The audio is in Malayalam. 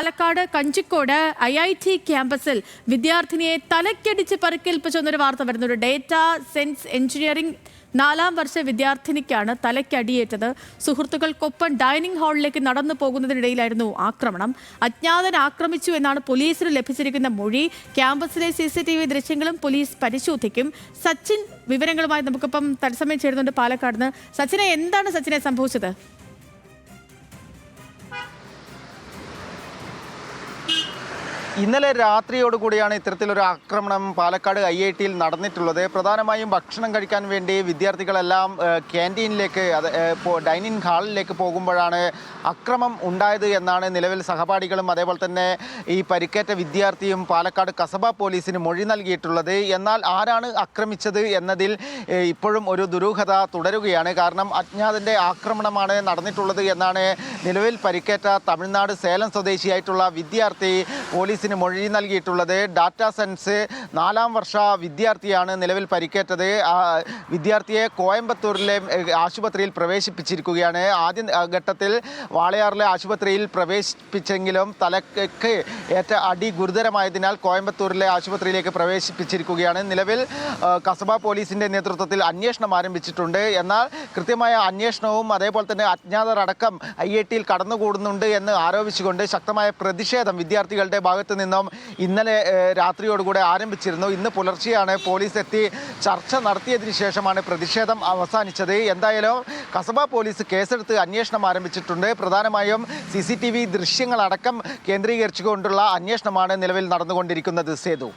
പാലക്കാട് കഞ്ചിക്കോട് IIT ക്യാമ്പസിൽ വിദ്യാർത്ഥിനിയെ തലക്കടിച്ച് പരിക്കേൽപ്പിച്ചെന്നൊരു വാർത്ത വരുന്നു. ഒരു ഡേറ്റ സയൻസ് എഞ്ചിനീയറിംഗ് 4ാം വർഷ വിദ്യാർത്ഥിനിക്കാണ് തലയ്ക്കടിയേറ്റത്. സുഹൃത്തുക്കൾക്കൊപ്പം ഡൈനിങ് ഹാളിലേക്ക് നടന്നു പോകുന്നതിനിടയിലായിരുന്നു ആക്രമണം. അജ്ഞാതൻ ആക്രമിച്ചു എന്നാണ് പോലീസിന് ലഭിച്ചിരിക്കുന്ന മൊഴി. ക്യാമ്പസിലെ CCTV ദൃശ്യങ്ങളും പോലീസ് പരിശോധിക്കും. സച്ചിൻ വിവരങ്ങളുമായി നമുക്കിപ്പം തത്സമയം ചേരുന്നുണ്ട് പാലക്കാട് നിന്ന്. സച്ചിനെ, എന്താണ് സച്ചിനെ സംഭവിച്ചത്? ഇന്നലെ രാത്രിയോടുകൂടിയാണ് ഇത്തരത്തിലൊരു ആക്രമണം പാലക്കാട് IIT-യിൽ നടന്നിട്ടുള്ളത്. പ്രധാനമായും ഭക്ഷണം കഴിക്കാൻ വേണ്ടി വിദ്യാർത്ഥികളെല്ലാം ക്യാൻറ്റീനിലേക്ക് ഡൈനിങ് ഹാളിലേക്ക് പോകുമ്പോഴാണ് അക്രമം ഉണ്ടായത് എന്നാണ് നിലവിൽ സഹപാഠികളും അതേപോലെ തന്നെ ഈ പരിക്കേറ്റ വിദ്യാർത്ഥിയും പാലക്കാട് കസബ പോലീസിന് മൊഴി നൽകിയിട്ടുള്ളത്. എന്നാൽ ആരാണ് ആക്രമിച്ചത് എന്നതിൽ ഇപ്പോഴും ഒരു ദുരൂഹത തുടരുകയാണ്. കാരണം അജ്ഞാതൻ്റെ ആക്രമണമാണ് നടന്നിട്ടുള്ളത് എന്നാണ് നിലവിൽ പരിക്കേറ്റ തമിഴ്നാട് സേലം സ്വദേശിയായിട്ടുള്ള വിദ്യാർത്ഥി പോലീസിന് മൊഴി നൽകിയിട്ടുള്ളത്. ഡാറ്റ സയൻസ് 4ാം വർഷ വിദ്യാർത്ഥിയാണ് നിലവിൽ പരിക്കേറ്റത്. വിദ്യാർത്ഥിയെ കോയമ്പത്തൂരിലെ ആശുപത്രിയിൽ പ്രവേശിപ്പിച്ചിരിക്കുകയാണ്. ആദ്യ ഘട്ടത്തിൽ വാളയാറിലെ ആശുപത്രിയിൽ പ്രവേശിപ്പിച്ചെങ്കിലും തലയ്ക്ക് ഏറ്റ അടി ഗുരുതരമായതിനാൽ കോയമ്പത്തൂരിലെ ആശുപത്രിയിലേക്ക് പ്രവേശിപ്പിച്ചിരിക്കുകയാണ്. നിലവിൽ കസബ പോലീസിൻ്റെ നേതൃത്വത്തിൽ അന്വേഷണം ആരംഭിച്ചിട്ടുണ്ട്. എന്നാൽ കൃത്യമായ അന്വേഷണവും അതേപോലെ തന്നെ അജ്ഞാതരടക്കം IIT-യിൽ കടന്നുകൂടുന്നുണ്ട് എന്ന് ആരോപിച്ചുകൊണ്ട് ശക്തമായ പ്രതിഷേധം വിദ്യാർത്ഥികളുടെ ഭാഗത്ത് നിന്നും ഇന്നലെ രാത്രിയോടുകൂടെ ആരംഭിച്ചിരുന്നു. ഇന്ന് പുലർച്ചെയാണ് പോലീസ് എത്തി ചർച്ച നടത്തിയതിനു ശേഷമാണ് പ്രതിഷേധം അവസാനിച്ചത്. എന്തായാലും കസബ പോലീസ് കേസെടുത്ത് അന്വേഷണം ആരംഭിച്ചിട്ടുണ്ട്. പ്രധാനമായും CCTV ദൃശ്യങ്ങളടക്കം കേന്ദ്രീകരിച്ചുകൊണ്ടുള്ള അന്വേഷണമാണ് നിലവിൽ നടന്നുകൊണ്ടിരിക്കുന്നത്. സേതു.